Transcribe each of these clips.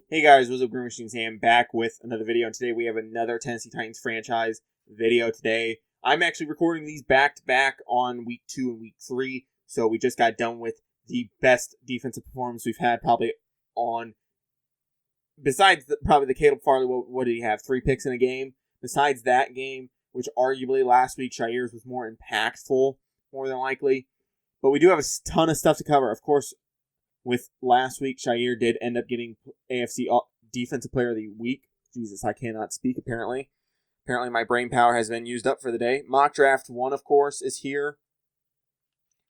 Hey guys, what's up? GreenMachineSam back with another video, and today we have another Tennessee Titans franchise video today. I'm actually recording these back-to-back on week 2 and week 3, so we just got done with the best defensive performance we've had probably on, besides probably the Caleb Farley, what did he have, 3 picks in a game? Besides that game, which arguably last week Shaiir's was more impactful, more than likely. But we do have a ton of stuff to cover. Of course, with last week, Shaiir did end up getting AFC Defensive Player of the Week. Jesus, I cannot speak, apparently. Apparently, my brain power has been used up for the day. Mock Draft 1, of course, is here.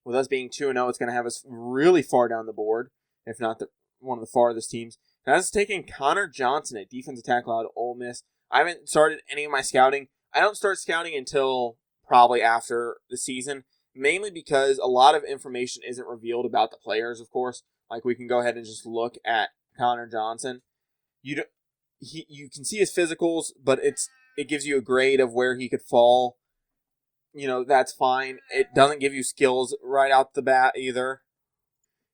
With us being 2-0, it's going to have us really far down the board, if not one of the farthest teams. And that's taking Connor Johnson at defensive tackle out of Ole Miss. I haven't started any of my scouting. I don't start scouting until probably after the season, mainly because a lot of information isn't revealed about the players, of course. Like, we can go ahead and just look at Connor Johnson. You can see his physicals, but it gives you a grade of where he could fall. You know, that's fine. It doesn't give you skills right out the bat either.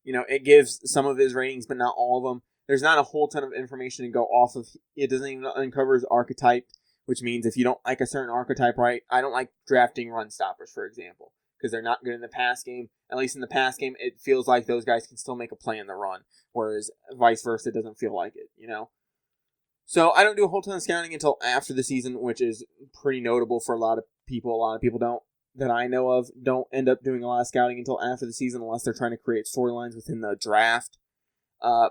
You know, it gives some of his ratings, but not all of them. There's not a whole ton of information to go off of. It doesn't even uncover his archetype, which means if you don't like a certain archetype, right? I don't like drafting run stoppers, for example, because they're not good in the pass game. At least in the pass game, it feels like those guys can still make a play in the run, whereas vice versa, it doesn't feel like it, you know? So I don't do a whole ton of scouting until after the season, which is pretty notable for a lot of people. A lot of people that I know of don't end up doing a lot of scouting until after the season unless they're trying to create storylines within the draft.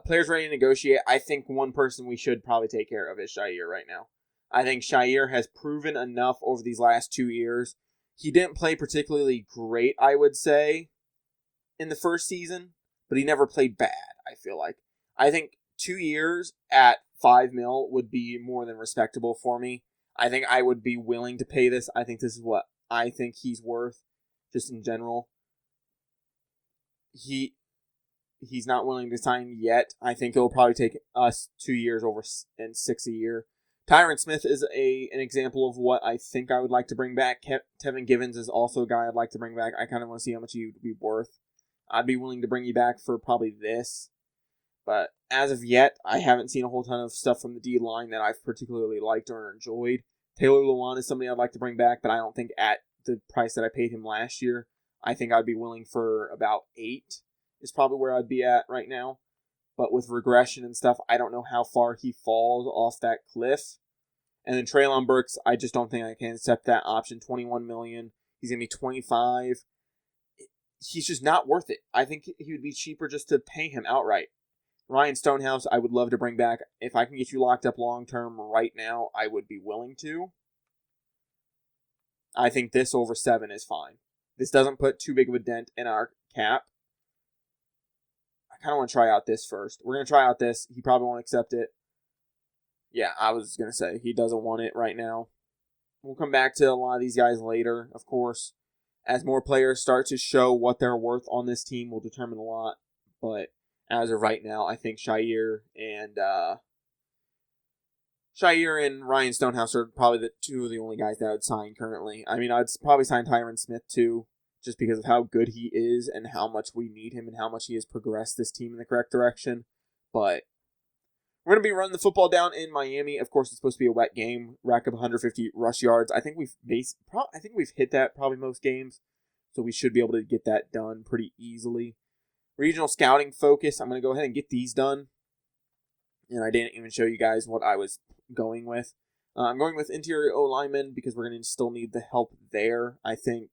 Players ready to negotiate. I think one person we should probably take care of is Shaiir right now. I think Shaiir has proven enough over these last 2 years. He didn't play particularly great, I would say, in the first season, but he never played bad, I feel like. I think 2 years at $5 million would be more than respectable for me. I think I would be willing to pay this. I think this is what I think he's worth, just in general. He's not willing to sign yet. I think it'll probably take us 2 years over and $6 a year. Tyron Smith is an example of what I think I would like to bring back. Tevin Givens is also a guy I'd like to bring back. I kind of want to see how much he would be worth. I'd be willing to bring you back for probably this. But as of yet, I haven't seen a whole ton of stuff from the D-line that I've particularly liked or enjoyed. Taylor Lewan is somebody I'd like to bring back, but I don't think at the price that I paid him last year. I think I'd be willing for about 8 is probably where I'd be at right now. But with regression and stuff, I don't know how far he falls off that cliff. And then Treylon Burks, I just don't think I can accept that option. $21 million. He's going to be $25. He's just not worth it. I think he would be cheaper just to pay him outright. Ryan Stonehouse, I would love to bring back. If I can get you locked up long-term right now, I would be willing to. I think this over 7 is fine. This doesn't put too big of a dent in our cap. I kind of want to try out this first. We're going to try out this. He probably won't accept it. Yeah, I was going to say, he doesn't want it right now. We'll come back to a lot of these guys later, of course. As more players start to show what they're worth on this team, will determine a lot. But as of right now, I think Shaiir and Ryan Stonehouse are probably the 2 of the only guys that I would sign currently. I mean, I'd probably sign Tyron Smith too, just because of how good he is and how much we need him and how much he has progressed this team in the correct direction. But we're going to be running the football down in Miami. Of course, it's supposed to be a wet game. Rack up 150 rush yards. I think we've hit that probably most games, so we should be able to get that done pretty easily. Regional scouting focus. I'm going to go ahead and get these done. And I didn't even show you guys what I was going with. I'm going with interior O-linemen because we're going to still need the help there. I think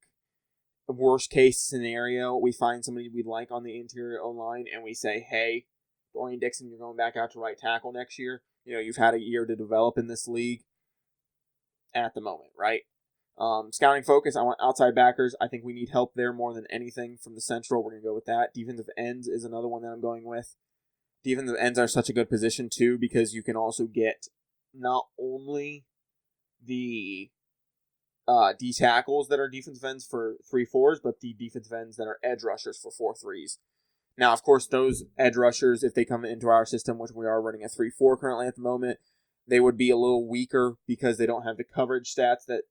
worst case scenario, we find somebody we like on the interior O-line and we say, hey, Dorian Dixon, you're going back out to right tackle next year. You know, you've had a year to develop in this league at the moment, right? Scouting focus, I want outside backers. I think we need help there more than anything from the Central. We're going to go with that. Defensive ends is another one that I'm going with. Defensive ends are such a good position, too, because you can also get not only the D tackles that are defensive ends for 3-4s, but the defensive ends that are edge rushers for 4-3s. Now, of course, those edge rushers, if they come into our system, which we are running a 3-4 currently at the moment, they would be a little weaker because they don't have the coverage stats that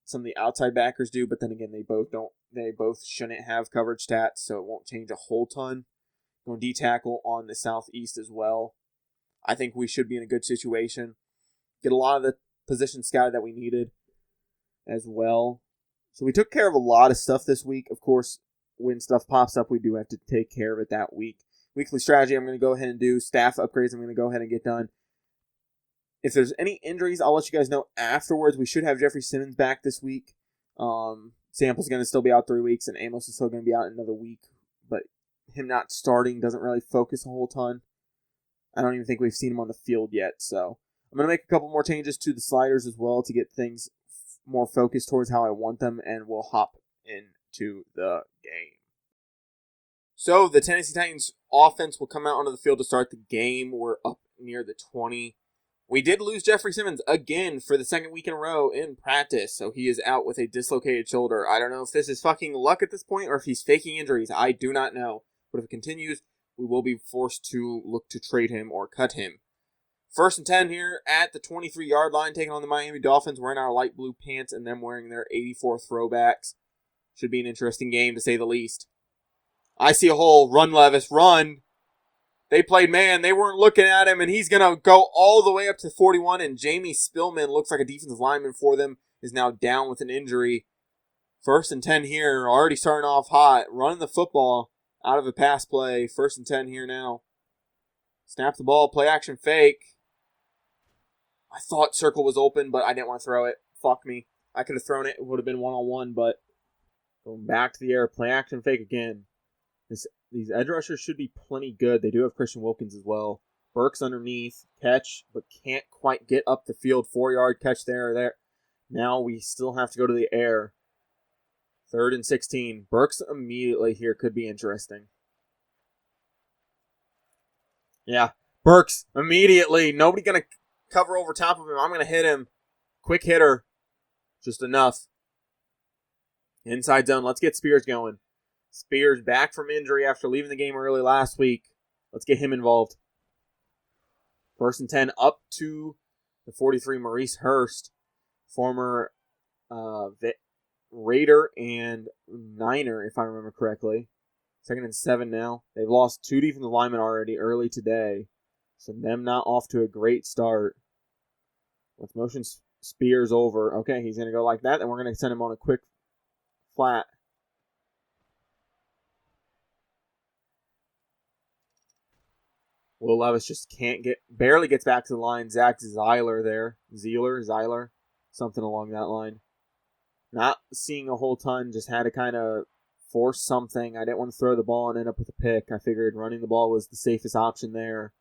some of the outside backers do. But then again, they both shouldn't have coverage stats, so it won't change a whole ton. Going D tackle on the southeast as well. I think we should be in a good situation. Get a lot of the position scouted that we needed as well. So we took care of a lot of stuff this week. Of course, when stuff pops up, we do have to take care of it that week. Weekly strategy, I'm going to go ahead and do. Staff upgrades, I'm going to go ahead and get done. If there's any injuries, I'll let you guys know afterwards. We should have Jeffrey Simmons back this week. Sample's going to still be out 3 weeks, and Amos is still going to be out another week. But him not starting doesn't really focus a whole ton. I don't even think we've seen him on the field yet. So I'm going to make a couple more changes to the sliders as well to get things more focused towards how I want them, and we'll hop into the game. So the Tennessee Titans offense will come out onto the field to start the game. We're up near the 20. We did lose Jeffrey Simmons again for the second week in a row in practice, so he is out with a dislocated shoulder. I don't know if this is fucking luck at this point or if he's faking injuries. I do not know. But if it continues, we will be forced to look to trade him or cut him. 1st and 10 here at the 23-yard line, taking on the Miami Dolphins. We're in our light blue pants and them wearing their 84 throwbacks. Should be an interesting game, to say the least. I see a hole. Run, Levis. Run. They played man. They weren't looking at him, and he's going to go all the way up to 41, and Jamie Spillman, looks like a defensive lineman for them, is now down with an injury. 1st and 10 here. Already starting off hot. Running the football out of a pass play. 1st and 10 here now. Snap the ball. Play action fake. I thought circle was open, but I didn't want to throw it. Fuck me. I could have thrown it. It would have been one-on-one, but going back to the air. Play action fake again. These edge rushers should be plenty good. They do have Christian Wilkins as well. Burks underneath. Catch, but can't quite get up the field. 4-yard catch there. Now we still have to go to the air. 3rd and 16. Burks immediately here could be interesting. Yeah, Burks immediately. Nobody going to cover over top of him. I'm going to hit him. Quick hitter. Just enough. Inside zone. Let's get Spears going. Spears back from injury after leaving the game early last week. Let's get him involved. 1st and 10 up to the 43, Maurice Hurst, former Raider and Niner, if I remember correctly. 2nd and 7 now. They've lost 2 defensive linemen already early today, so them not off to a great start. Let's motion Spears over. Okay, he's going to go like that, and we're going to send him on a quick flat. Will Levis just barely gets back to the line. Zach Zeiler there. Zeiler, something along that line. Not seeing a whole ton, just had to kind of force something. I didn't want to throw the ball and end up with a pick. I figured running the ball was the safest option there.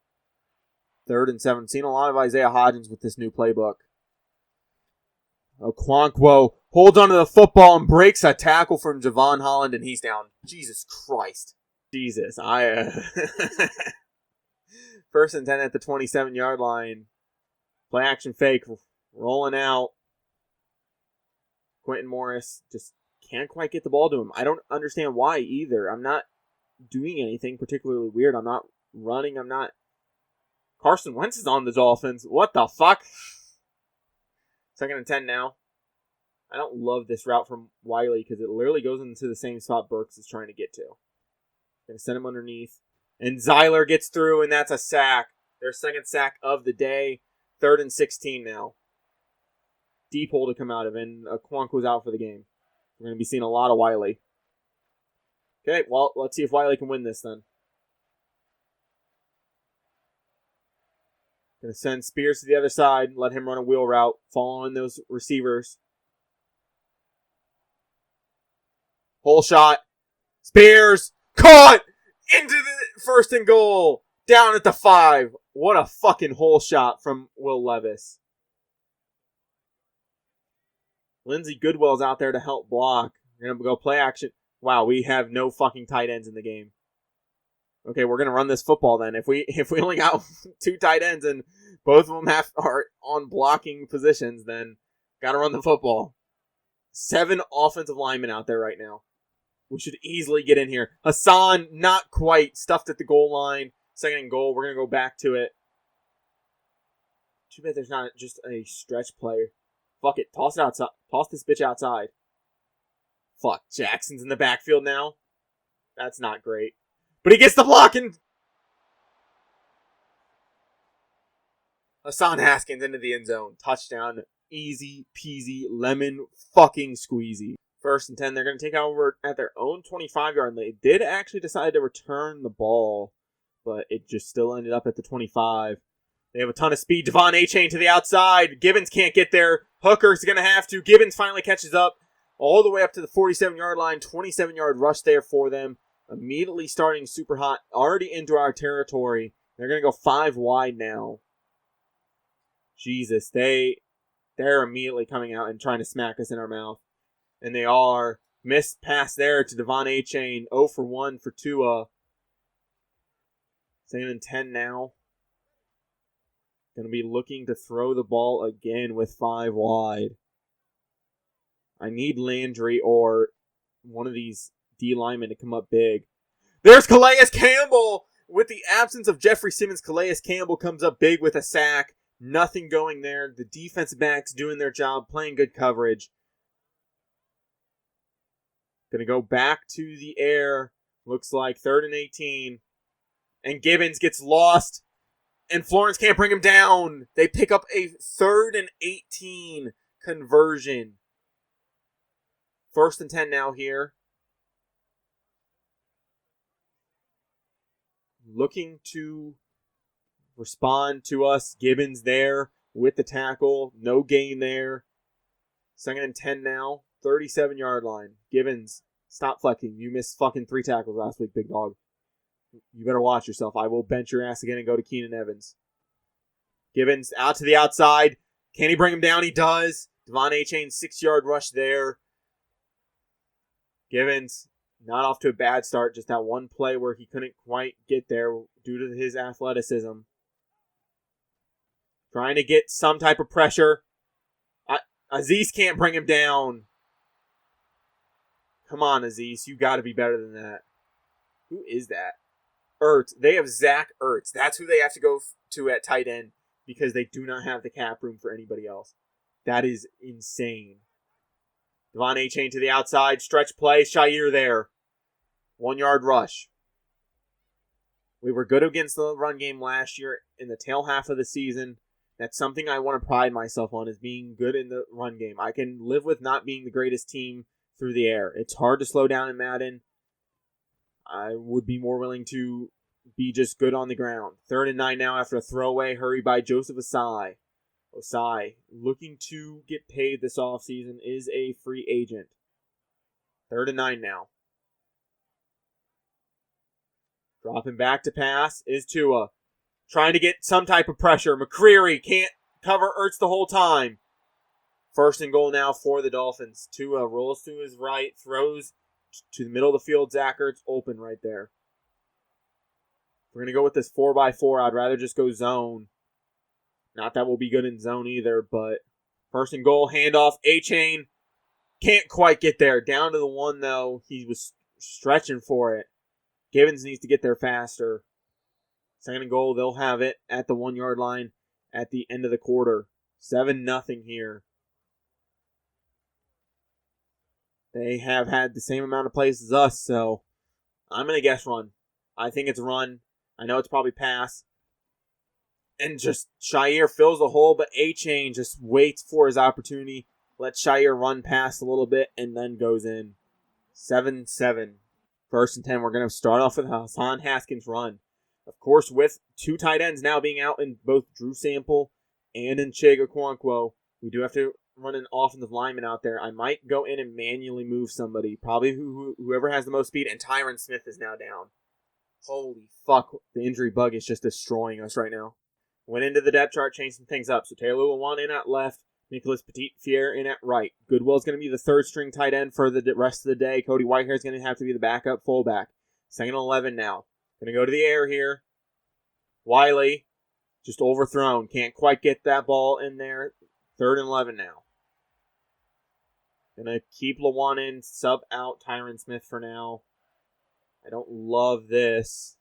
3rd and 7. Seen a lot of Isaiah Hodgins with this new playbook. Okonkwo holds onto the football and breaks a tackle from Javon Holland, and he's down. Jesus Christ. Jesus. 1st and 10 at the 27-yard line. Play action fake. Rolling out. Quentin Morris just can't quite get the ball to him. I don't understand why either. I'm not doing anything particularly weird. I'm not running. Carson Wentz is on the Dolphins. What the fuck? 2nd and 10 now. I don't love this route from Wiley because it literally goes into the same spot Burks is trying to get to. Going to send him underneath. And Zeiler gets through, and that's a sack. Their 2nd sack of the day. 3rd and 16 now. Deep hole to come out of, and Okonkwo's out for the game. We're going to be seeing a lot of Wiley. Okay, well, let's see if Wiley can win this then. Going to send Spears to the other side, let him run a wheel route, following those receivers. Hole shot. Spears caught into the 1st and goal. Down at the 5. What a fucking hole shot from Will Levis. Lindsey Goodwill's out there to help block. We're going to go play action. Wow, we have no fucking tight ends in the game. Okay, we're going to run this football then. If we only got 2 tight ends and both of them are on blocking positions, then got to run the football. 7 offensive linemen out there right now. We should easily get in here. Hassan, not quite. Stuffed at the goal line. 2nd and goal. We're going to go back to it. Too bad there's not just a stretch play. Fuck it. Toss it outside. Toss this bitch outside. Fuck. Jackson's in the backfield now. That's not great. But he gets the block and... Hassan Haskins into the end zone. Touchdown. Easy peasy lemon fucking squeezy. 1st and 10. They're going to take over at their own 25-yard line. They did actually decide to return the ball, but it just still ended up at the 25. They have a ton of speed. Devon A-Chain to the outside. Gibbons can't get there. Hooker's going to have to. Gibbons finally catches up all the way up to the 47-yard line. 27-yard rush there for them. Immediately starting super hot. Already into our territory. They're going to go 5 wide now. Jesus, they're immediately coming out and trying to smack us in our mouth. And they are. Missed pass there to Devon A-Chain. 0 for 1 for Tua. 2nd and 10 now. Going to be looking to throw the ball again with 5 wide. I need Landry or one of these D linemen to come up big. There's Calais Campbell! With the absence of Jeffrey Simmons, Calais Campbell comes up big with a sack. Nothing going there. The defensive backs doing their job, playing good coverage. Going to go back to the air. Looks like 3rd and 18. And Gibbons gets lost. And Florence can't bring him down. They pick up a 3rd and 18 conversion. 1st and 10 now here. Looking to respond to us. Gibbons there with the tackle. No gain there. 2nd and 10 now. 37-yard line. Gibbons, stop flecking. You missed fucking 3 tackles last week, big dog. You better watch yourself. I will bench your ass again and go to Keenan Evans. Gibbons out to the outside. Can he bring him down? He does. Devon A-Chain, 6-yard rush there. Gibbons not off to a bad start. Just that one play where he couldn't quite get there due to his athleticism. Trying to get some type of pressure. Aziz can't bring him down. Come on, Aziz. You got to be better than that. Who is that? Ertz. They have Zach Ertz. That's who they have to go to at tight end because they do not have the cap room for anybody else. That is insane. Devon A-Chain to the outside. Stretch play. Shair there. 1-yard rush. We were good against the run game last year in the tail half of the season. That's something I want to pride myself on, is being good in the run game. I can live with not being the greatest team through the air. It's hard to slow down in Madden. I would be more willing to be just good on the ground. 3rd and 9 now after a throwaway hurry by Joseph Osai. Osai, looking to get paid this offseason, is a free agent. 3rd and 9 now. Dropping back to pass is Tua. Trying to get some type of pressure. McCreary can't cover Ertz the whole time. 1st and goal now for the Dolphins. Tua rolls to his right, throws to the middle of the field. Zach Ertz open right there. We're going to go with this 4x4. I'd rather just go zone. Not that we'll be good in zone either, but 1st and goal, handoff, A-Chain. Can't quite get there. Down to the 1, though. He was stretching for it. Gibbons needs to get there faster. 2nd and goal, they'll have it at the 1-yard line at the end of the quarter. 7-0 here. They have had the same amount of plays as us, so I'm going to guess run. I think it's run. I know it's probably pass. And just Shair fills the hole, but A-Chain just waits for his opportunity. Lets Shair run past a little bit and then goes in. 7-7. 1st and 10. We're going to start off with Hassan Haskins' run. Of course, with 2 tight ends now being out in both Drew Sample and in Chig Okonkwo, we do have to run an offensive lineman out there. I might go in and manually move somebody. Probably whoever has the most speed. And Tyron Smith is now down. Holy fuck. The injury bug is just destroying us right now. Went into the depth chart, changed some things up. So Taylor Lewan in at left. Nicholas Petit-Fier in at right. Goodwill's going to be the 3rd string tight end for the rest of the day. Cody Whitehair is going to have to be the backup fullback. 2nd and 11 now. Going to go to the air here. Wiley, just overthrown. Can't quite get that ball in there. 3rd and 11 now. Going to keep Lewan in, sub out Tyron Smith for now. I don't love this.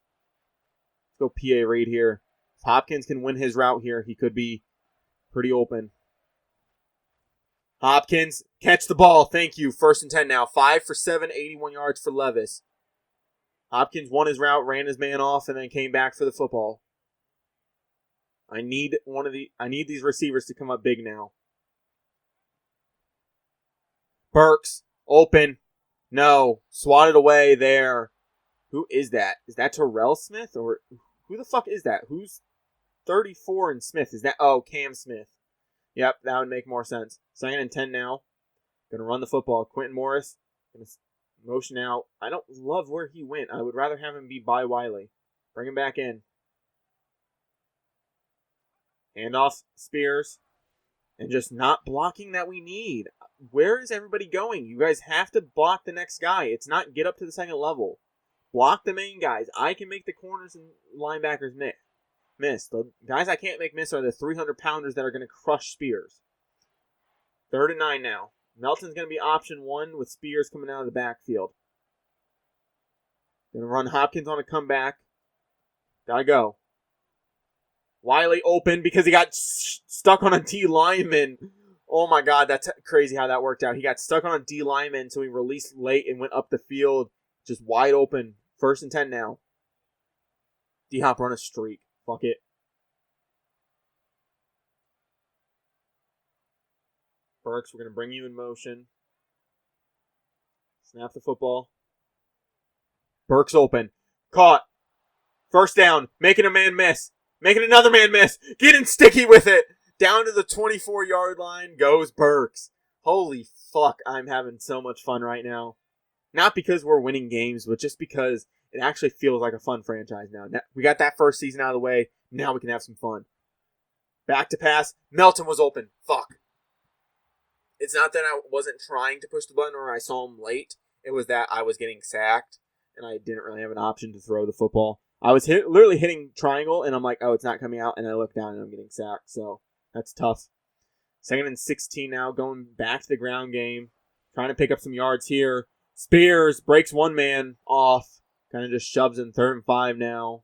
Let's go PA Reed here. If Hopkins can win his route here, he could be pretty open. Hopkins, catch the ball. Thank you. 1st and 10 now. 5 for 7, 81 yards for Levis. Hopkins won his route, ran his man off, and then came back for the football. I need these receivers to come up big now. Burks, open. No. Swatted away there. Who is that? Is that Terrell Smith? Or who the fuck is that? Who's 34 and Smith? Is that... Oh, Cam Smith. Yep, that would make more sense. 2nd and 10 now. Gonna run the football. Quentin Morris. Gonna motion out. I don't love where he went. I would rather have him be by Wiley. Bring him back in. Handoff Spears. And just not blocking that we need. Where is everybody going? You guys have to block the next guy. It's not get up to the second level. Block the main guys. I can make the corners and linebackers miss. The guys I can't make miss are the 300-pounders that are going to crush Spears. 3rd and 9 now. Melton's going to be option 1 with Spears coming out of the backfield. Going to run Hopkins on a comeback. Gotta go. Wiley open because he got stuck on a D lineman. Oh my God, that's crazy how that worked out. He got stuck on a D lineman, so he released late and went up the field. Just wide open. 1st and 10 now. D-Hop run a streak. Fuck it. Burks, we're going to bring you in motion. Snap the football. Burks open. Caught. 1st down. Making a man miss. Making another man miss. Getting sticky with it. Down to the 24-yard line goes Burks. Holy fuck, I'm having so much fun right now. Not because we're winning games, but just because it actually feels like a fun franchise now. We got that first season out of the way. Now we can have some fun. Back to pass. Melton was open. Fuck. It's not that I wasn't trying to push the button or I saw him late. It was that I was getting sacked, and I didn't really have an option to throw the football. I was literally hitting triangle, and I'm like, oh, it's not coming out, and I look down, and I'm getting sacked. So that's tough. 2nd and 16 now, going back to the ground game. Trying to pick up some yards here. Spears breaks one man off. Kind of just shoves in 3rd and 5 now.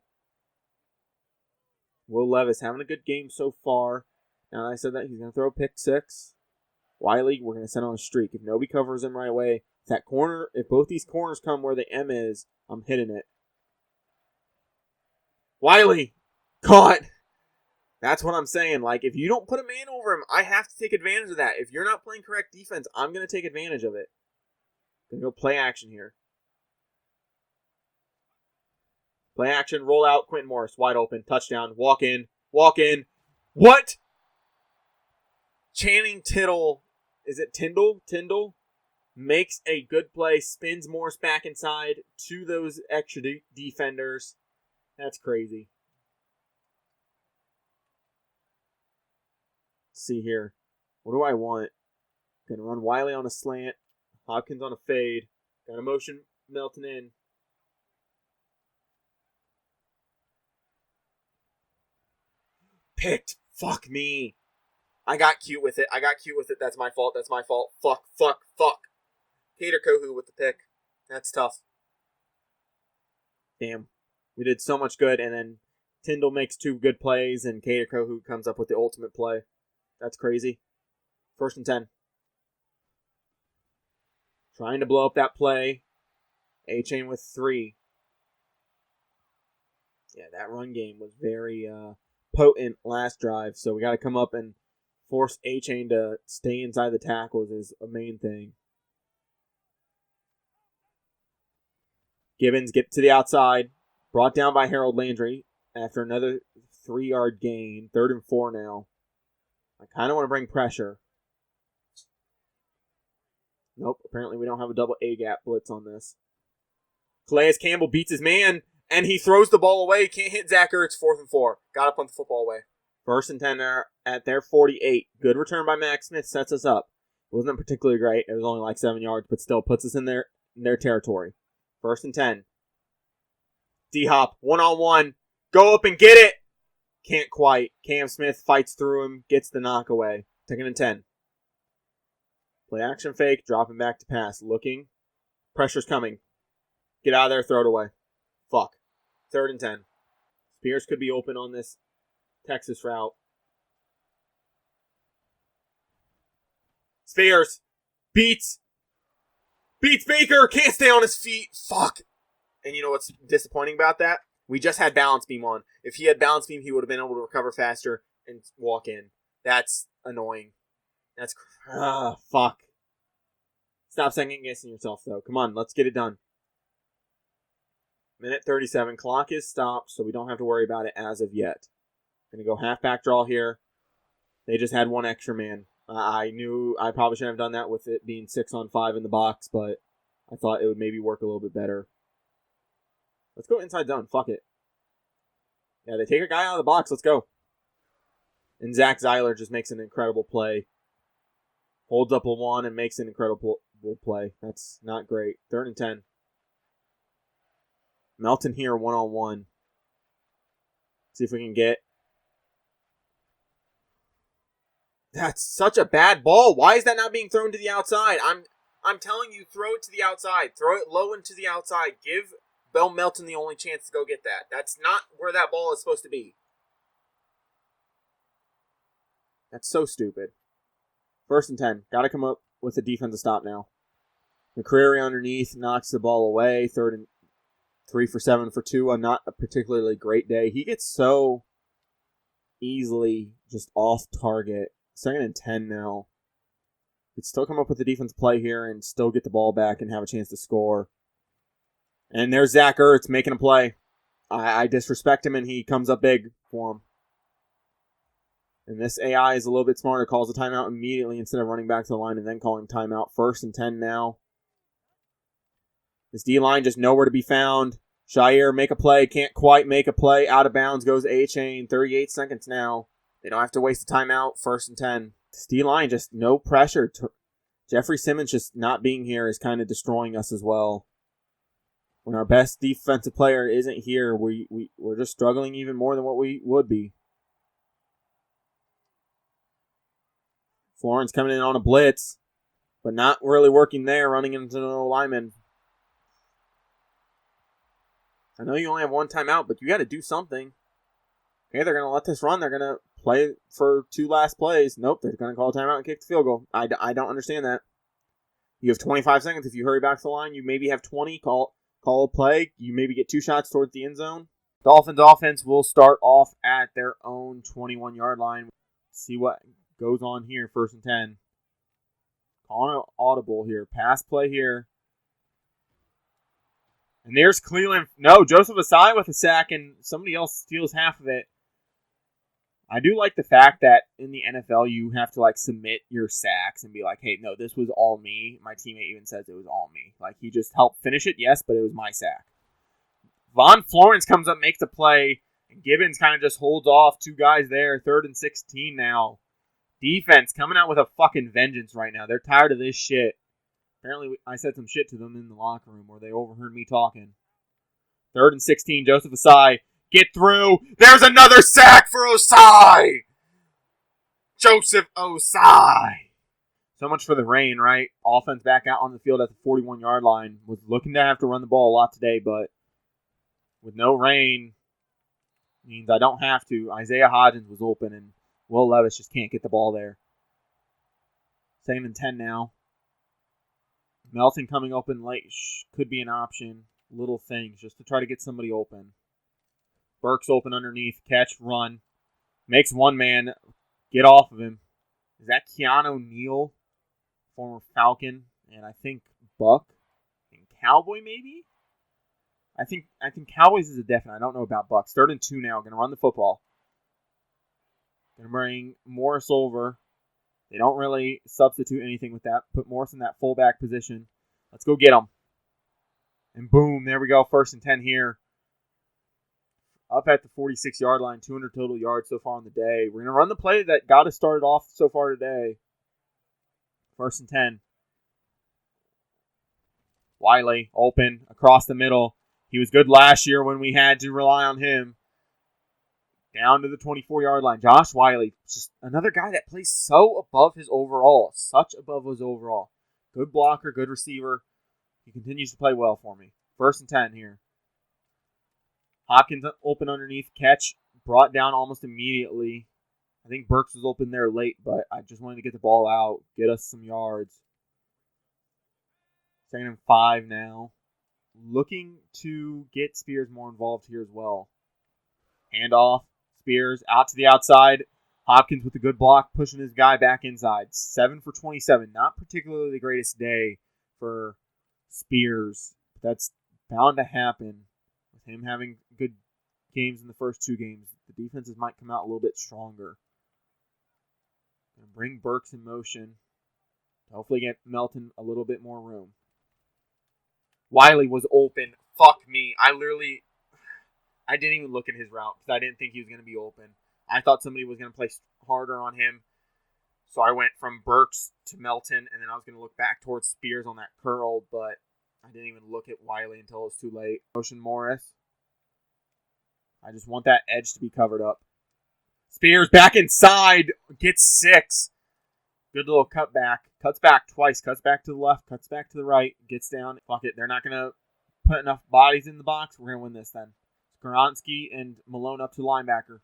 Will Levis having a good game so far. Now that I said that, he's going to throw a pick 6. Wiley, we're going to send on a streak. If nobody covers him right away, if both these corners come where the M is, I'm hitting it. Wiley, caught. That's what I'm saying. Like, if you don't put a man over him, I have to take advantage of that. If you're not playing correct defense, I'm going to take advantage of it. Gonna go play action here. Play action, roll out, Quentin Morris, wide open, touchdown, walk in. What? Channing Tittle, is it Tyndall? Makes a good play, spins Morris back inside to those extra defenders. That's crazy. Let's see here. What do I want? Gonna run Wiley on a slant. Hopkins on a fade. Got a motion Melton in. Picked. Fuck me. I got cute with it. That's my fault. Fuck. Cater Kohu with the pick. That's tough. Damn. We did so much good, and then Tyndall makes 2 good plays, and Cater Kohu comes up with the ultimate play. That's crazy. 1st and 10. Trying to blow up that play. A-Chain with 3. Yeah, that run game was very potent last drive, so we got to come up and force A-Chain to stay inside the tackles is a main thing. Gibbons get to the outside. Brought down by Harold Landry after another 3-yard gain. 3rd and 4 now. I kind of want to bring pressure. Nope, apparently we don't have a double A-gap blitz on this. Calais Campbell beats his man, and he throws the ball away. Can't hit Zacher. It's 4th and 4. Got to punt the football away. 1st and 10 there at their 48. Good return by Max Smith. Sets us up. It wasn't particularly great. It was only like 7 yards, but still puts us in their territory. 1st and 10. D-Hop, 1-on-1. Go up and get it. Can't quite. Cam Smith fights through him. Gets the knockaway. 2nd and 10. Play action fake. Dropping back to pass. Looking. Pressure's coming. Get out of there. Throw it away. Fuck. 3rd and 10. Spears could be open on this Texas route. Spears. Beats Baker. Can't stay on his feet. Fuck. And you know what's disappointing about that? We just had balance beam on. If he had balance beam, he would have been able to recover faster and walk in. That's annoying. That's... fuck. Stop second guessing yourself, though. Come on, let's get it done. Minute 37. Clock is stopped, so we don't have to worry about it as of yet. Going to go halfback draw here. They just had one extra man. I knew I probably shouldn't have done that with it being 6-on-5 in the box, but I thought it would maybe work a little bit better. Let's go inside zone. Fuck it. Yeah, they take a guy out of the box. Let's go. And Zach Zeiler just makes an incredible play. Holds up a 1 and makes an incredible play. That's not great. 3rd and 10. Melton here, 1-on-1. See if we can get... That's such a bad ball. Why is that not being thrown to the outside? I'm telling you, throw it to the outside. Throw it low into the outside. Give Bill Melton the only chance to go get that. That's not where that ball is supposed to be. That's so stupid. 1st and 10. Got to come up with a defensive stop now. McCreary underneath knocks the ball away. 3rd and 3 for 7 for 2 on not a particularly great day. He gets so easily just off target. 2nd and 10 now. Could still come up with a defense play here and still get the ball back and have a chance to score. And there's Zach Ertz making a play. I disrespect him and he comes up big for him. And this AI is a little bit smarter. Calls a timeout immediately instead of running back to the line and then calling timeout. 1st and 10 now. This D-line just nowhere to be found. Shire make a play. Can't quite make a play. Out of bounds goes A-Chain. 38 seconds now. They don't have to waste the timeout. 1st and 10. This D-line just no pressure. Jeffrey Simmons just not being here is kind of destroying us as well. When our best defensive player isn't here, we're just struggling even more than what we would be. Florence coming in on a blitz, but not really working there, running into the lineman. I know you only have one timeout, but you got to do something. Okay, they're going to let this run. They're going to play for 2 last plays. Nope, they're going to call a timeout and kick the field goal. I don't understand that. You have 25 seconds. If you hurry back to the line, you maybe have 20. Call a play. You maybe get 2 shots towards the end zone. Dolphins offense will start off at their own 21-yard line. See what goes on here. 1st and 10. Calling an audible here. Pass play here. And there's Cleveland. No, Joseph Asai with a sack, and somebody else steals half of it. I do like the fact that in the NFL, you have to submit your sacks and be like, hey, no, this was all me. My teammate even says it was all me. He just helped finish it, yes, but it was my sack. Von Florence comes up, makes a play, and Gibbons kind of just holds off 2 guys there. 3rd and 16 now. Defense coming out with a fucking vengeance right now. They're tired of this shit. Apparently, I said some shit to them in the locker room where they overheard me talking. 3rd and 16, Joseph Asai. Get through. There's another sack for Osai. Joseph Osai. So much for the rain, right? Offense back out on the field at the 41-yard line. Was looking to have to run the ball a lot today, but with no rain, means I don't have to. Isaiah Hodgins was open, and Will Levis just can't get the ball there. 2nd and 10 now. Melton coming open late could be an option. Little things just to try to get somebody open. Burks open underneath. Catch, run. Makes one man get off of him. Is that Keanu Neal? Former Falcon. And I think Buck. And Cowboy maybe? I think Cowboys is a definite. I don't know about Bucks. 3rd and 2 now. Going to run the football. Going to bring Morris over. They don't really substitute anything with that. Put Morris in that fullback position. Let's go get him. And boom, there we go. 1st and 10 here. Up at the 46-yard line. 200 total yards so far on the day. We're going to run the play that got us started off so far today. 1st and 10. Wiley, open, across the middle. He was good last year when we had to rely on him. Down to the 24-yard line. Josh Wiley, just another guy that plays so above his overall. Such above his overall. Good blocker, good receiver. He continues to play well for me. 1st and 10 here. Hopkins open underneath. Catch brought down almost immediately. I think Burks was open there late, but I just wanted to get the ball out. Get us some yards. 2nd and 5 now. looking to get Spears more involved here as well. Handoff. Spears out to the outside. Hopkins with a good block, pushing his guy back inside. 7 for 27. Not particularly the greatest day for Spears. That's bound to happen with him having good games in the first 2 games. The defenses might come out a little bit stronger. Gonna bring Burks in motion. Hopefully get Melton a little bit more room. Wiley was open. Fuck me. I didn't even look at his route because I didn't think he was going to be open. I thought somebody was going to play harder on him. So I went from Burks to Melton, and then I was going to look back towards Spears on that curl, but I didn't even look at Wiley until it was too late. Motion Morris. I just want that edge to be covered up. Spears back inside. Gets 6. Good little cut back. Cuts back twice. Cuts back to the left. Cuts back to the right. Gets down. Fuck it. They're not going to put enough bodies in the box. We're going to win this then. Skoronsky and Malone up to the linebacker.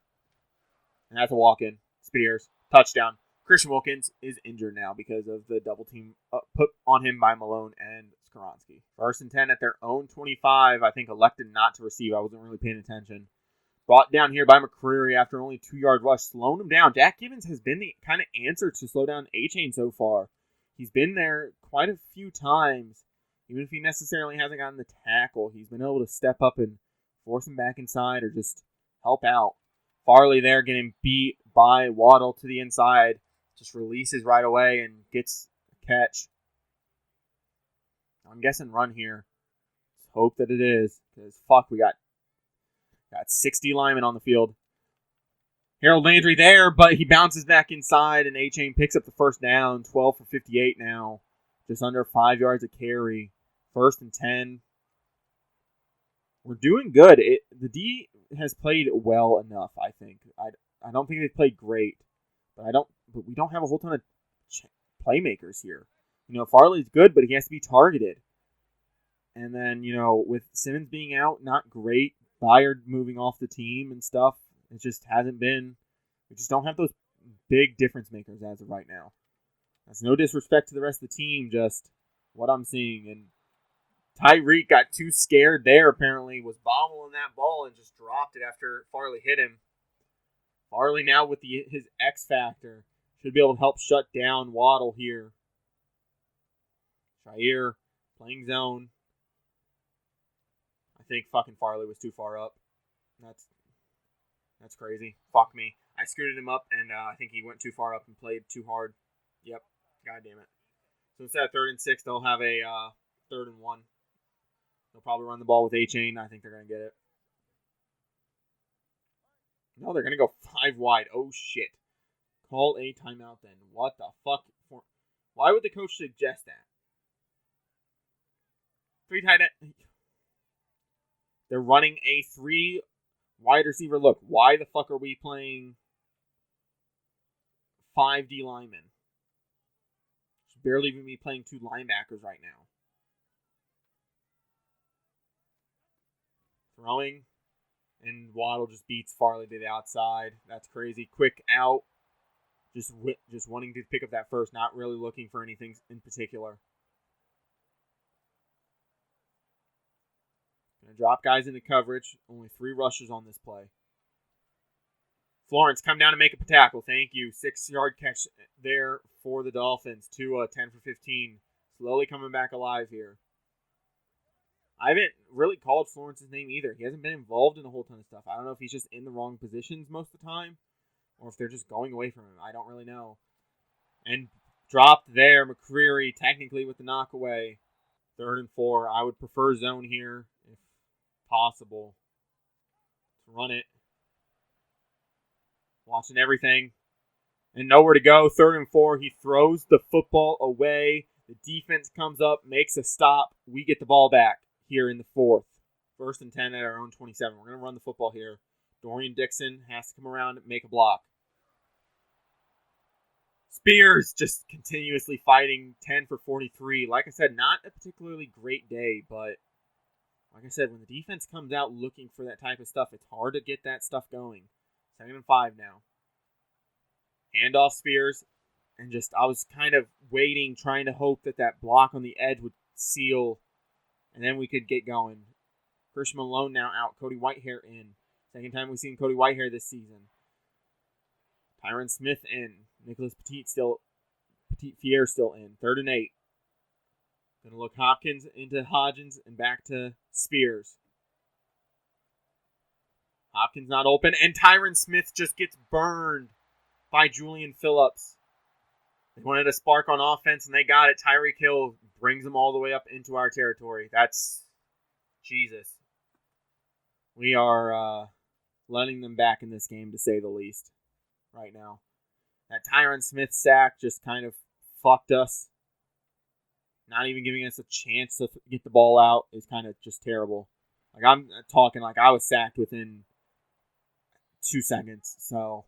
And that's a walk-in. Spears. Touchdown. Christian Wilkins is injured now because of the double team put on him by Malone and Skoronsky. 1st and 10 at their own 25. I think elected not to receive. I wasn't really paying attention. Brought down here by McCreary after only 2-yard rush. Slowing him down. Jack Gibbons has been the kind of answer to slow down A-Chain so far. He's been there quite a few times. Even if he necessarily hasn't gotten the tackle, he's been able to step up and force him back inside or just help out. Farley there getting beat by Waddle to the inside. Just releases right away and gets a catch. I'm guessing run here. Let's hope that it is. Because fuck, we got 60 linemen on the field. Harold Landry there, but he bounces back inside and A-Chain picks up the first down. 12 for 58 now. Just under 5 yards a carry. 1st and 10. We're doing good. The D has played well enough, I think. I don't think they've played great, but we don't have a whole ton of playmakers here. Farley's good, but he has to be targeted. And then, with Simmons being out, not great. Byard moving off the team and stuff. It just hasn't been. We just don't have those big difference makers as of right now. That's no disrespect to the rest of the team, just what I'm seeing. And Tyreek got too scared there, apparently, was bobbling that ball and just dropped it after Farley hit him. Farley now with his X factor should be able to help shut down Waddle here. Shair playing zone. I think fucking Farley was too far up. That's crazy. Fuck me. I scooted him up, and I think he went too far up and played too hard. Yep. God damn it. So instead of 3rd and 6, they'll have a 3rd and 1. They'll probably run the ball with A-Chain. I think they're going to get it. No, they're going to go 5 wide. Oh, shit. Call a timeout then. What the fuck? Why would the coach suggest that? 3 tight end. They're running a 3 wide receiver look. Why the fuck are we playing 5 D linemen? Should barely even be playing 2 linebackers right now. Throwing, and Waddle just beats Farley to the outside. That's crazy. Quick out. Just wanting to pick up that first, not really looking for anything in particular. Gonna drop guys into coverage. Only 3 rushes on this play. Florence, come down and make a tackle. Thank you. 6-yard catch there for the Dolphins. Tua, 10 for 15. Slowly coming back alive here. I haven't really called Florence's name either. He hasn't been involved in a whole ton of stuff. I don't know if he's just in the wrong positions most of the time, or if they're just going away from him. I don't really know. And dropped there. McCreary technically with the knockaway. 3rd and 4. I would prefer zone here if possible. Let's run it. Watching everything. And nowhere to go. 3rd and 4. He throws the football away. The defense comes up, makes a stop. We get the ball back here in the 4th. 1st and 10 at our own 27. We're going to run the football here. Dorian Dixon has to come around and make a block. Spears just continuously fighting. 10 for 43. Like I said, not a particularly great day, but like I said, when the defense comes out looking for that type of stuff, it's hard to get that stuff going. 2nd and 5 now. Handoff Spears. And I was kind of waiting, trying to hope that block on the edge would seal and then we could get going. Christian Malone now out. Cody Whitehair in. Second time we've seen Cody Whitehair this season. Tyron Smith in. Nicholas Petit-Fier still in. 3rd and 8. Gonna look Hopkins into Hodgins and back to Spears. Hopkins not open, and Tyron Smith just gets burned by Julian Phillips. They wanted a spark on offense, and they got it. Tyreek Hill brings them all the way up into our territory. That's Jesus. We are letting them back in this game, to say the least, right now. That Tyron Smith sack just kind of fucked us. Not even giving us a chance to get the ball out is kind of just terrible. Like, I'm talking like I was sacked within 2 seconds. So,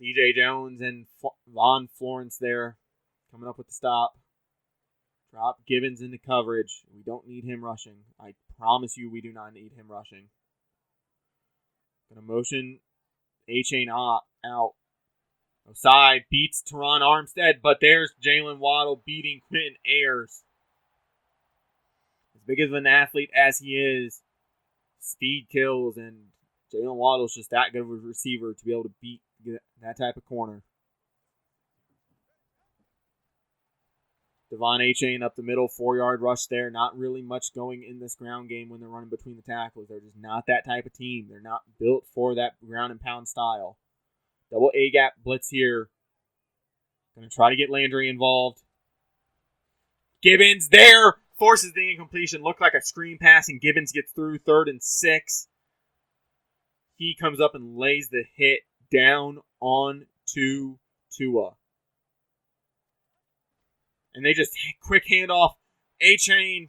DJ Jones and Von Florence there coming up with the stop. Drop Gibbons into coverage. We don't need him rushing. I promise you we do not need him rushing. Gonna motion A-Chain out. Osai beats Teron Armstead, but there's Jalen Waddle beating Quentin Ayers. As big of an athlete as he is, speed kills, and Jalen Waddle's just that good of a receiver to be able to beat that type of corner. Devon A-Chain up the middle, 4-yard rush there. Not really much going in this ground game when they're running between the tackles. They're just not that type of team. They're not built for that ground and pound style. Double A-gap blitz here. Going to try to get Landry involved. Gibbons there. Forces the incompletion. Looked like a screen pass, and Gibbons gets through. 3rd and 6. He comes up and lays the hit down on to Tua. And they just quick handoff. A-Chain.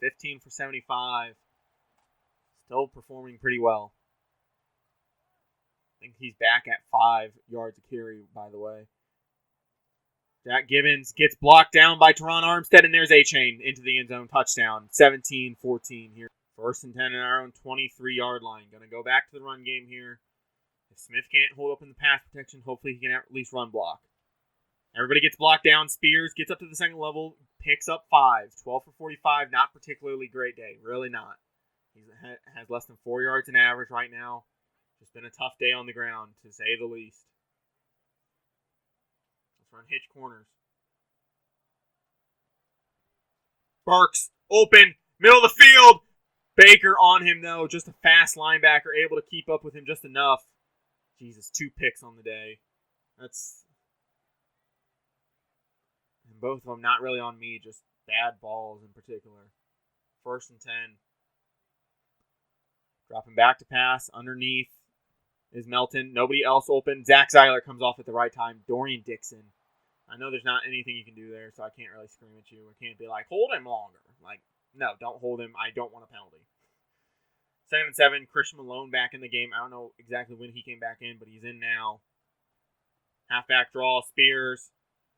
15 for 75. Still performing pretty well. I think he's back at 5 yards of carry, by the way. Jack Gibbons gets blocked down by Teron Armstead, and there's A-Chain into the end zone. Touchdown. 17-14 here. 1st and 10 in our own 23-yard line. Going to go back to the run game here. If Smith can't hold up in the pass protection, hopefully he can at least run block. Everybody gets blocked down. Spears gets up to the second level, picks up 5. 12 for 45, not particularly great day. Really not. He has less than 4 yards in average right now. It's been a tough day on the ground, to say the least. Let's run hitch corners. Burks, open, middle of the field. Baker on him, though. Just a fast linebacker, able to keep up with him just enough. Jesus, 2 picks on the day. And both of them not really on me, just bad balls in particular. 1st and 10. Dropping back to pass. Underneath is Melton. Nobody else open. Zach Zeiler comes off at the right time. Dorian Dixon. I know there's not anything you can do there, so I can't really scream at you. I can't be like, hold him longer. Like, no, don't hold him. I don't want a penalty. 2nd and 7. Christian Malone back in the game. I don't know exactly when he came back in, but he's in now. Halfback draw. Spears.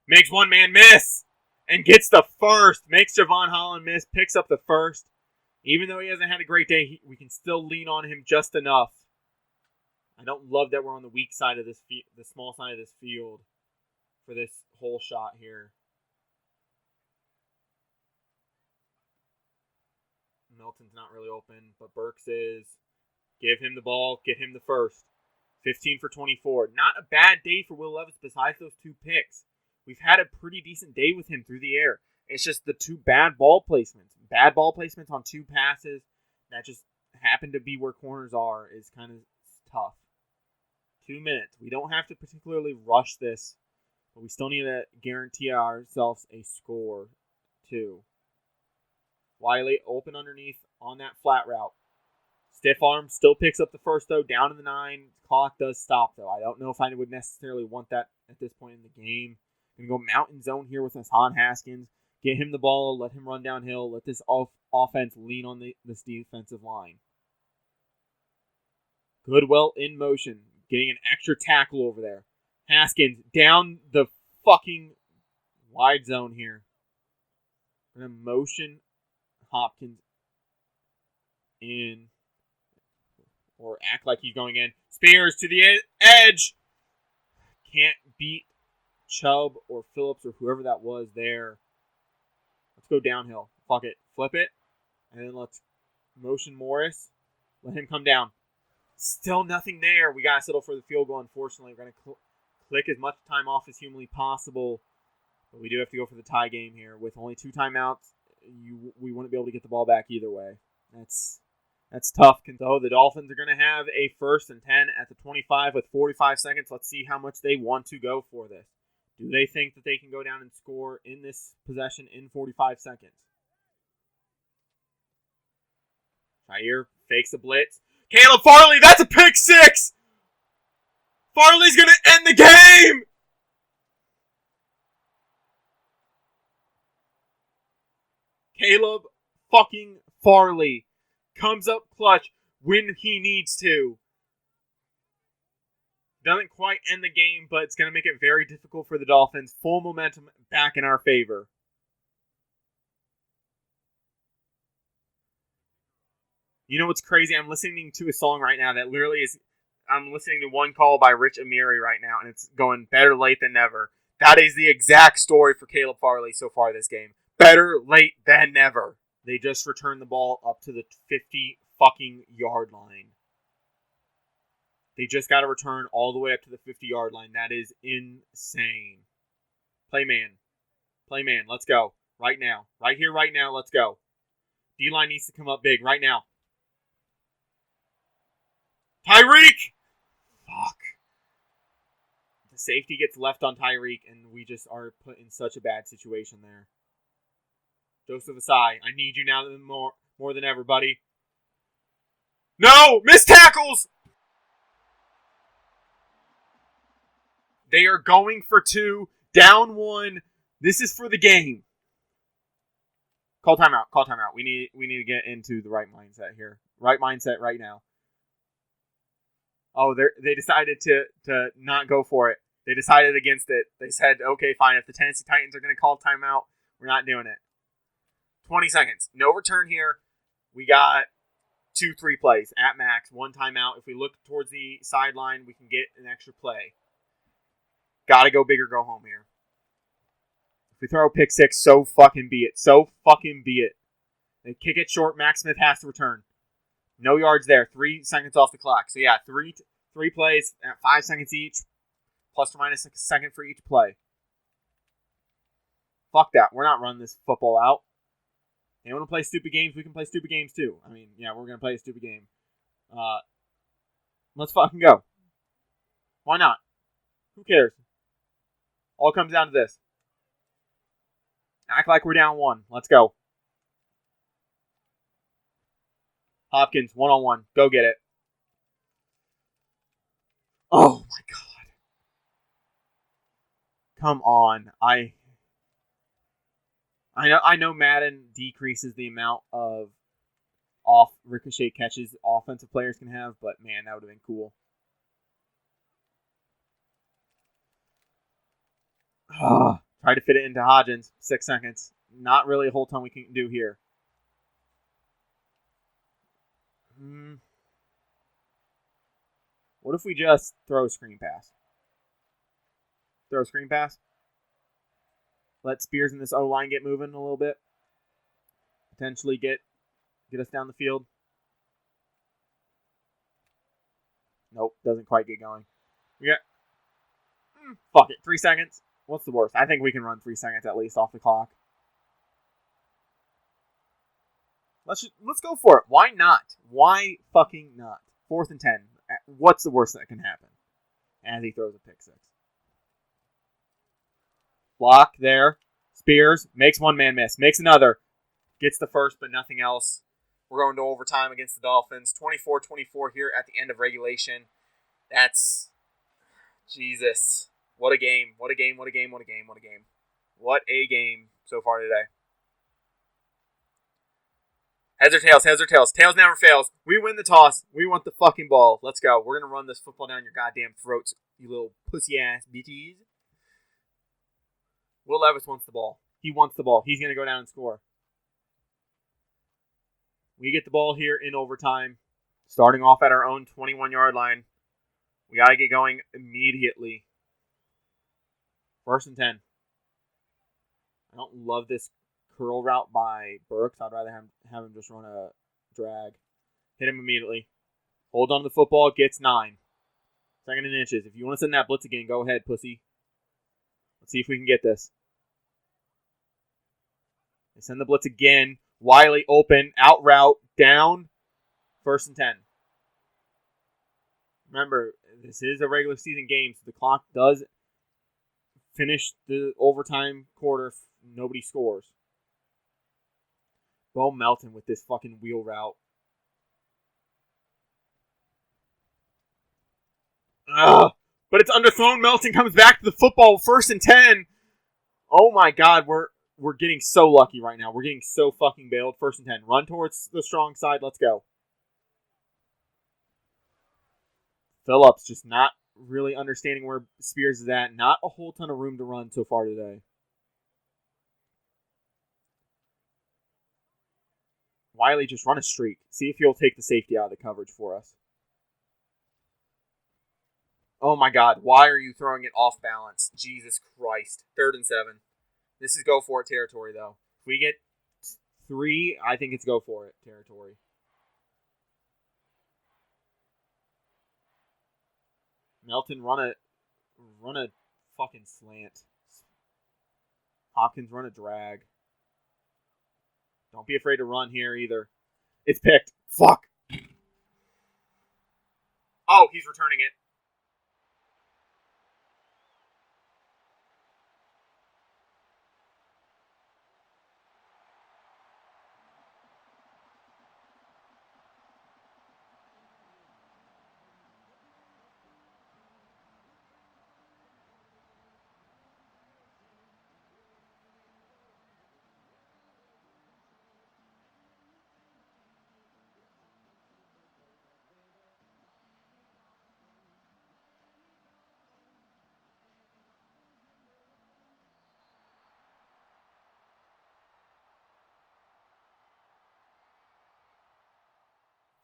Makes one man miss. And gets the first. Makes Javon Holland miss. Picks up the first. Even though he hasn't had a great day, we can still lean on him just enough. I don't love that we're on the weak side of this the small side of this field for this whole shot here. Melton's not really open, but Burks is. Give him the ball, get him the first. 15 for 24. Not a bad day for Will Levis besides those 2 picks. We've had a pretty decent day with him through the air. It's just the 2 bad ball placements. Bad ball placements on 2 passes that just happen to be where corners are is kind of tough. 2 minutes. We don't have to particularly rush this, but we still need to guarantee ourselves a score, too. Wiley open underneath on that flat route. Stiff arm still picks up the first, though, down to the 9. Clock does stop, though. I don't know if I would necessarily want that at this point in the game. Going to go mountain zone here with Hassan Haskins. Get him the ball, let him run downhill, let this offense lean on this defensive line. Goodwell in motion, getting an extra tackle over there. Haskins down the fucking wide zone here. Going to motion Hopkins in, or act like he's going in. Spears to the edge. Can't beat Chubb or Phillips or whoever that was there. Let's go downhill. Fuck it. Flip it. And then let's motion Morris. Let him come down. Still nothing there. We got to settle for the field goal, unfortunately. We're going to click as much time off as humanly possible. But we do have to go for the tie game here. With only 2 timeouts, we wouldn't be able to get the ball back either way. That's tough. So the Dolphins are going to have a 1st and 10 at the 25 with 45 seconds. Let's see how much they want to go for this. Do they think that they can go down and score in this possession in 45 seconds? Jair fakes a blitz. Caleb Farley, that's a pick 6! Farley's going to end the game! Caleb fucking Farley comes up clutch when he needs to. Doesn't quite end the game, but it's going to make it very difficult for the Dolphins. Full momentum back in our favor. You know what's crazy? I'm listening to a song right now that literally is... I'm listening to One Call by Rich Amiri right now, and it's going better late than never. That is the exact story for Caleb Farley so far this game. Better late than never. They just returned the ball up to the 50 fucking yard line. They just got to return all the way up to the 50-yard line. That is insane. Play man. Play man. Let's go. Right now. Right here, right now. Let's go. D-line needs to come up big right now. Tyreek! Fuck. The safety gets left on Tyreek, and we just are put in such a bad situation there. Joseph Asai, I need you now more than ever, buddy. No! Missed tackles! They are going for 2. Down 1. This is for the game. Call timeout. Call timeout. We need to get into the right mindset here. Right mindset right now. Oh, they decided to not go for it. They decided against it. They said, okay, fine. If the Tennessee Titans are going to call timeout, we're not doing it. 20 seconds. No return here. We got 2-3 plays at max. 1 timeout. If we look towards the sideline, we can get an extra play. Got to go big or go home here. If we throw a pick 6, so fucking be it. So fucking be it. They kick it short. Max Smith has to return. No yards there. 3 seconds off the clock. So yeah, three plays at 5 seconds each, plus or minus a second for each play. Fuck that. We're not running this football out. They want to play stupid games. We can play stupid games too. I mean, yeah, we're gonna play a stupid game. Let's fucking go. Why not? Who cares? All comes down to this. Act like we're down 1. Let's go. Hopkins, 1-on-1. Go get it. Oh my god. Come on. I know Madden decreases the amount of off ricochet catches offensive players can have, but man, that would have been cool. Try to fit it into Hodgins. 6 seconds. Not really a whole ton we can do here. What if we just throw a screen pass? Throw a screen pass? Let Spears and this O-line get moving a little bit. Potentially get us down the field. Nope, doesn't quite get going. We got... fuck it, 3 seconds. What's the worst? I think we can run 3 seconds at least off the clock. Let's go for it. Why not? Why fucking not? 4th and 10. What's the worst that can happen? As he throws a pick 6. Block there. Spears makes 1 man miss. Makes another. Gets the first, but nothing else. We're going to overtime against the Dolphins. 24-24 here at the end of regulation. That's... Jesus. What a game. What a game. What a game. What a game. What a game. What a game so far today. Heads or tails, heads or tails. Tails never fails. We win the toss. We want the fucking ball. Let's go. We're going to run this football down your goddamn throats, you little pussy-ass bitches. Will Levis wants the ball. He wants the ball. He's going to go down and score. We get the ball here in overtime, starting off at our own 21-yard line. We got to get going immediately. First and 10. I don't love this curl route by Burks. I'd rather have him just run a drag. Hit him immediately. Hold on to the football. Gets 9. Second and inches. If you want to send that blitz again, go ahead, pussy. Let's see if we can get this. They send the blitz again. Wiley open. Out route. Down. First and 10. Remember, this is a regular season game, so the clock does finish the overtime quarter if nobody scores. Bo Melton with this fucking wheel route. Ugh. But it's underthrown. Melton comes back to the football. First and 10. Oh my god, we're getting so lucky right now. We're getting so fucking bailed. First and 10. Run towards the strong side. Let's go. Phillips just not really understanding where Spears is at. Not a whole ton of room to run so far today. Wiley, just run a streak. See if he'll take the safety out of the coverage for us. Oh my god, why are you throwing it off balance? Jesus Christ. 3rd and 7. This is go for it territory, though. If we get 3, I think it's go for it territory. Melton, run a fucking slant. Hopkins, run a drag. Don't be afraid to run here either. It's picked. Fuck. Oh, he's returning it.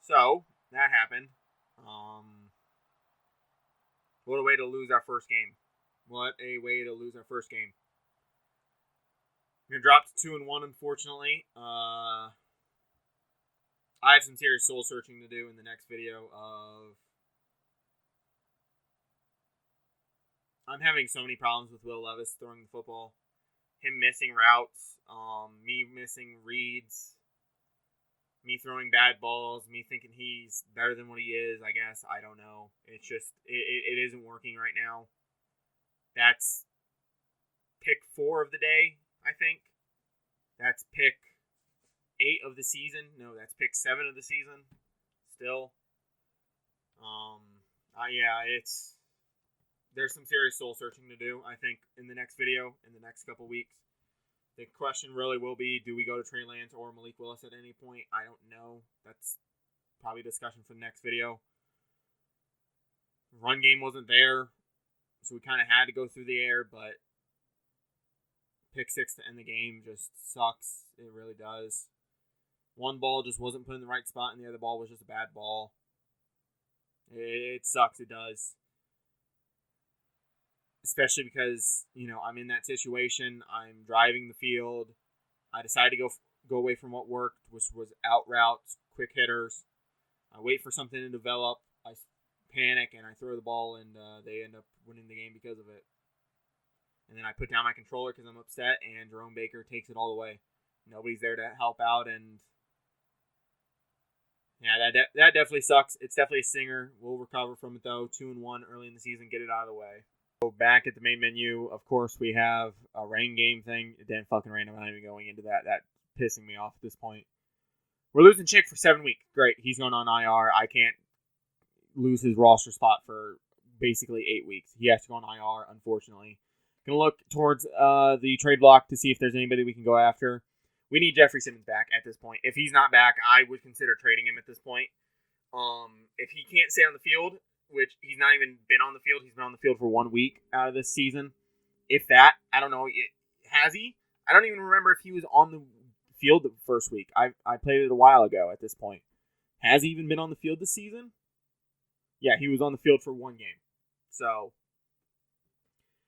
So, that happened. What a way to lose our first game. What a way to lose our first game. We're going to drop to 2-1, unfortunately. I have some serious soul searching to do in the next video of... I'm having so many problems with Will Levis throwing the football. Him missing routes. Me missing reads. Me throwing bad balls, me thinking he's better than what he is, I guess. I don't know. It's just, it isn't working right now. That's pick 4 of the day, I think. That's pick 8 of the season. No, that's pick 7 of the season. Still. Yeah, there's some serious soul searching to do, I think, in the next video, in the next couple weeks. The question really will be, do we go to Trey Lance or Malik Willis at any point? I don't know. That's probably a discussion for the next video. Run game wasn't there, so we kind of had to go through the air, but pick 6 to end the game just sucks. It really does. One ball just wasn't put in the right spot, and the other ball was just a bad ball. It sucks. It does. Especially because, I'm in that situation. I'm driving the field. I decide to go away from what worked, which was out routes, quick hitters. I wait for something to develop. I panic, and I throw the ball, and they end up winning the game because of it. And then I put down my controller because I'm upset, and Jerome Baker takes it all away. Nobody's there to help out, and yeah, that definitely sucks. It's definitely a stinger. We'll recover from it, though. 2-1 early in the season. Get it out of the way. Back at the main menu, of course, we have a rain game thing. It didn't fucking rain. I'm not even going into that. That's pissing me off at this point. We're losing Chick for 7 weeks. Great. He's going on IR. I can't lose his roster spot for basically 8 weeks. He has to go on IR, unfortunately. Going to look towards the trade block to see if there's anybody we can go after. We need Jeffrey Simmons back at this point. If he's not back, I would consider trading him at this point. If he can't stay on the field, which he's not even been on the field. He's been on the field for 1 week out of this season. If that, I don't know. Has he? I don't even remember if he was on the field the first week. I played it a while ago at this point. Has he even been on the field this season? Yeah, he was on the field for 1 game. So,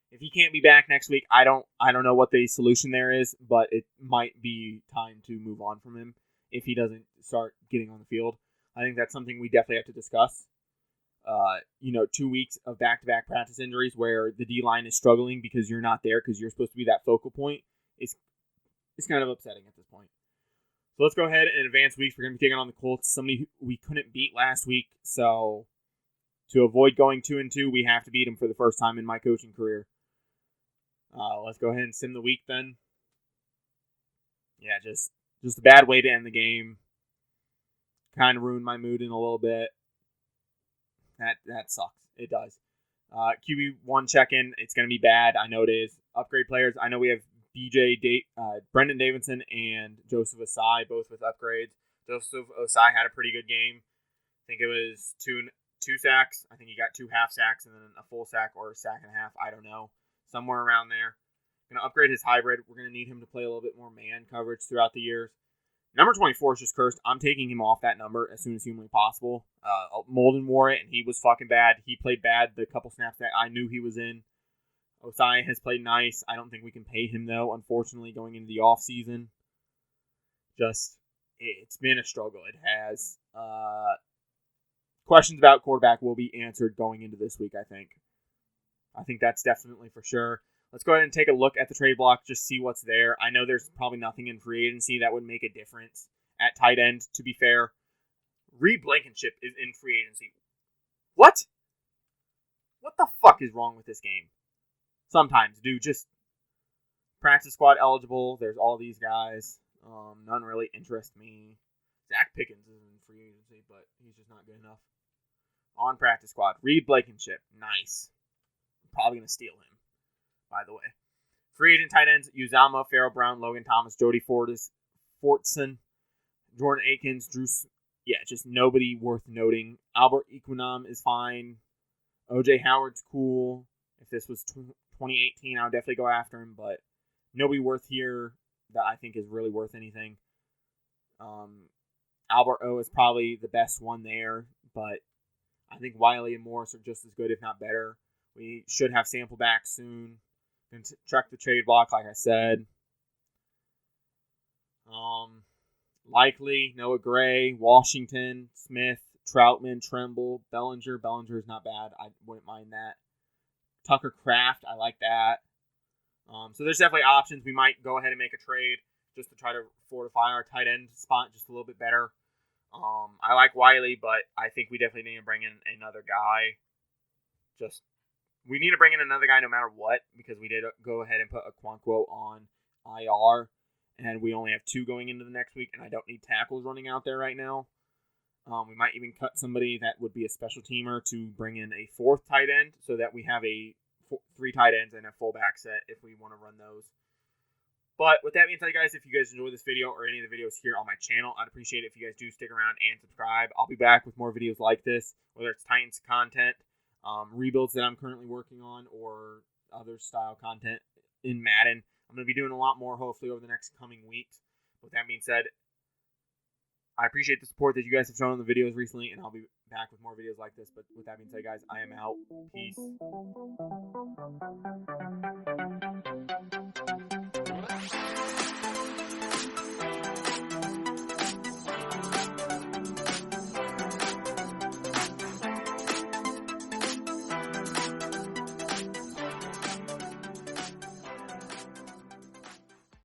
If he can't be back next week, I don't know what the solution there is, but it might be time to move on from him if he doesn't start getting on the field. I think that's something we definitely have to discuss. 2 weeks of back-to-back practice injuries where the D-line is struggling because you're not there because you're supposed to be that focal point. It's kind of upsetting at this point. So let's go ahead and advance weeks. We're going to be taking on the Colts, somebody who we couldn't beat last week. So to avoid going 2-2, we have to beat them for the first time in my coaching career. Let's go ahead and sim the week then. Yeah, just a bad way to end the game. Kind of ruined my mood in a little bit. That sucks. It does. QB1 check-in. It's going to be bad. I know it is. Upgrade players. I know we have Brendan Davidson and Joseph Osai, both with upgrades. Joseph Osai had a pretty good game. I think it was two sacks. I think he got 2 half sacks and then a full sack or a sack and a half. I don't know. Somewhere around there. Going to upgrade his hybrid. We're going to need him to play a little bit more man coverage throughout the years. Number 24 is just cursed. I'm taking him off that number as soon as humanly possible. Molden wore it, and he was fucking bad. He played bad the couple snaps that I knew he was in. Osai has played nice. I don't think we can pay him, though, unfortunately, going into the offseason. It's been a struggle. It has. Questions about quarterback will be answered going into this week, I think. I think that's definitely for sure. Let's go ahead and take a look at the trade block, just see what's there. I know there's probably nothing in free agency that would make a difference at tight end, to be fair. Reed Blankenship is in free agency. What? What the fuck is wrong with this game? Sometimes, dude, just practice squad eligible. There's all these guys. None really interest me. Zach Pickens is in free agency, but he's just not good enough. On practice squad, Reed Blankenship. Nice. I'm probably going to steal him, by the way. Free agent tight ends, Uzama, Farrell Brown, Logan Thomas, Jody Fortson, Jordan Akins, Drew. Yeah, just nobody worth noting. Albert Equinam is fine. OJ Howard's cool. If this was 2018, I would definitely go after him, but nobody worth here that I think is really worth anything. Albert O is probably the best one there, but I think Wiley and Morris are just as good, if not better. We should have Sample back soon. Going to check the trade block, like I said. Likely, Noah Gray, Washington, Smith, Troutman, Tremble, Bellinger. Bellinger is not bad. I wouldn't mind that. Tucker Kraft, I like that. So there's definitely options. We might go ahead and make a trade just to try to fortify our tight end spot just a little bit better. I like Wiley, but I think we definitely need to bring in another guy. We need to bring in another guy no matter what, because we did go ahead and put Okonkwo on IR, and we only have 2 going into the next week, and I don't need tackles running out there right now. We might even cut somebody that would be a special teamer to bring in a 4th tight end so that we have 3 tight ends and a fullback set if we want to run those. But with that being said, guys, if you guys enjoy this video or any of the videos here on my channel, I'd appreciate it if you guys do stick around and subscribe. I'll be back with more videos like this, whether it's Titans content, rebuilds that I'm currently working on, or other style content in Madden. I'm going to be doing a lot more, hopefully, over the next coming weeks. With that being said, I appreciate the support that you guys have shown in the videos recently, and I'll be back with more videos like this. But with that being said, guys, I am out. Peace.